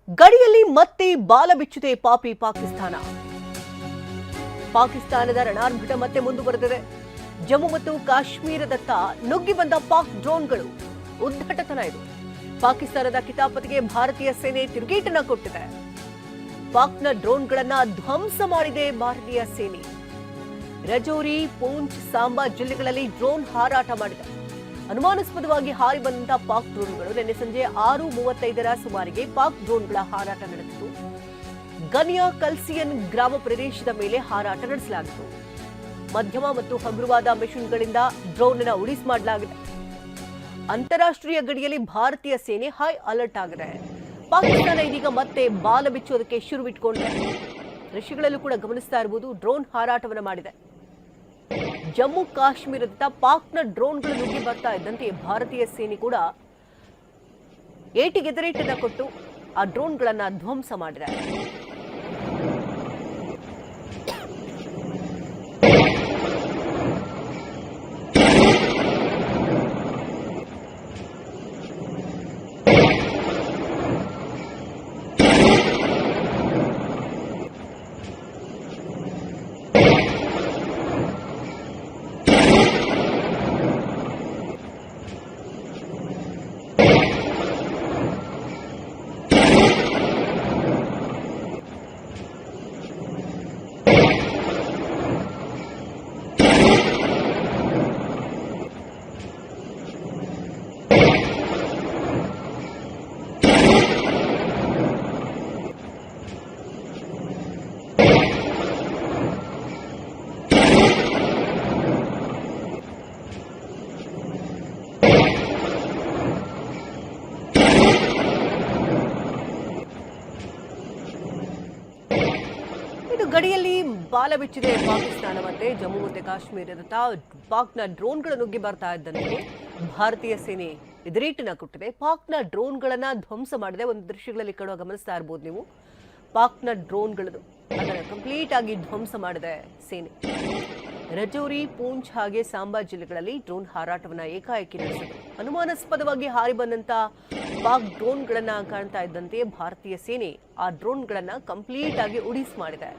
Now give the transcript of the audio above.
ಗಡಿಯಲ್ಲಿ ಮತ್ತೆ ಬಾಲ ಬಿಚ್ಚಿದೆ ಪಾಪಿ ಪಾಕಿಸ್ತಾನ. ಪಾಕಿಸ್ತಾನದ ರಣಾರ್ಭಟ ಮತ್ತೆ ಮುಂದುವರೆದಿದೆ. ಜಮ್ಮು ಮತ್ತು ಕಾಶ್ಮೀರದತ್ತ ನುಗ್ಗಿ ಬಂದ ಪಾಕ್ ಡ್ರೋನ್ಗಳು. ಉದ್ದಟತನ ಇದು. ಪಾಕಿಸ್ತಾನದ ಕಿತಾಪತಿಗೆ ಭಾರತೀಯ ಸೇನೆ ತಿರುಗೇಟನ್ನ ಕೊಟ್ಟಿದೆ. ಪಾಕ್ನ ಡ್ರೋನ್ಗಳನ್ನ ಧ್ವಂಸ ಮಾಡಿದೆ ಭಾರತೀಯ ಸೇನೆ. ರಜೌರಿ, ಪೂಂಚ್, ಸಾಂಬಾ ಜಿಲ್ಲೆಗಳಲ್ಲಿ ಡ್ರೋನ್ ಹಾರಾಟ ಮಾಡಿದೆ. ಅನುಮಾನಾಸ್ಪದವಾಗಿ ಹಾರಿ ಬಂದಂತಹ ಪಾಕ್ ಡ್ರೋನ್ಗಳು ನಿನ್ನೆ ಸಂಜೆ 6:35ರ ಸುಮಾರಿಗೆ ಪಾಕ್ ಡ್ರೋನ್ಗಳ ಹಾರಾಟ ನಡೆದಿತ್ತು. ಗನಿಯಾ ಕಲ್ಸಿಯನ್ ಗ್ರಾಮ ಪ್ರದೇಶದ ಮೇಲೆ ಹಾರಾಟ ನಡೆಸಲಾಗಿತ್ತು. ಮಧ್ಯಮ ಮತ್ತು ಹಗುರವಾದ ಮಿಷನ್ಗಳಿಂದ ಡ್ರೋನ್ ಅನ್ನು ಉಡಿಸ್ ಮಾಡಲಾಗಿದೆ. ಅಂತಾರಾಷ್ಟ್ರೀಯ ಗಡಿಯಲ್ಲಿ ಭಾರತೀಯ ಸೇನೆ ಹೈ ಅಲರ್ಟ್ ಆಗಿದೆ. ಪಾಕಿಸ್ತಾನ ಇದೀಗ ಮತ್ತೆ ಬಾಲ ಬಿಚ್ಚೋದಕ್ಕೆ ಶುರುವಿಟ್ಕೊಂಡಿದೆ. ದೃಶ್ಯಗಳಲ್ಲೂ ಕೂಡ ಗಮನಿಸ್ತಾ ಇರಬಹುದು, ಡ್ರೋನ್ ಹಾರಾಟವನ್ನು ಮಾಡಿದೆ. ಜಮ್ಮು ಕಾಶ್ಮೀರದತ್ತ ಪಾಕ್ನ ಡ್ರೋನ್ಗಳು ನುಗ್ಗಿ ಬರ್ತಾ ಇದ್ದಂತೆ ಭಾರತೀಯ ಸೇನೆ ಕೂಡ ಏಟಿಗೆದರೇಟನ್ನ ಕೊಟ್ಟು ಆ ಡ್ರೋನ್ಗಳನ್ನ ಧ್ವಂಸ ಮಾಡಿದೆ. ಗಡಿಯಲ್ಲಿ ಬಾಲ ಬಿಚ್ಚಿದೆ ಪಾಕಿಸ್ತಾನ. ಮತ್ತೆ ಜಮ್ಮು ಮತ್ತು ಕಾಶ್ಮೀರದತ್ತ ಪಾಕ್ನ ಡ್ರೋನ್ಗಳು ನುಗ್ಗಿ ಬರ್ತಾ ಇದ್ದಂತೆ ಭಾರತೀಯ ಸೇನೆ ಎದುರೇಟನ್ನ ಕೊಟ್ಟಿದೆ. ಪಾಕ್ನ ಡ್ರೋನ್ಗಳನ್ನ ಧ್ವಂಸ ಮಾಡಿದೆ. ಒಂದು ದೃಶ್ಯಗಳಲ್ಲಿ ಕೂಡ ಗಮನಿಸ್ತಾ ಇರಬಹುದು ನೀವು. ಪಾಕ್ನ ಡ್ರೋನ್ಗಳು ಅದನ್ನು ಕಂಪ್ಲೀಟ್ ಆಗಿ ಧ್ವಂಸ ಮಾಡಿದೆ ಸೇನೆ. ರಜೌರಿ, ಪೂಂಚ್ ಹಾಗೆ ಸಾಂಬಾ ಜಿಲ್ಲೆಗಳಲ್ಲಿ ಡ್ರೋನ್ ಹಾರಾಟವನ್ನ ಏಕಾಏಕಿ ನಡೆಸಿದರು. ಅನುಮಾನಾಸ್ಪದವಾಗಿ ಹಾರಿ ಬಂದಂತ ಪಾಕ್ ಡ್ರೋನ್ಗಳನ್ನ ಕಾಣ್ತಾ ಇದ್ದಂತೆ ಭಾರತೀಯ ಸೇನೆ ಆ ಡ್ರೋನ್ಗಳನ್ನ ಕಂಪ್ಲೀಟ್ ಆಗಿ ಉಡಿಸ್ ಮಾಡಿದೆ.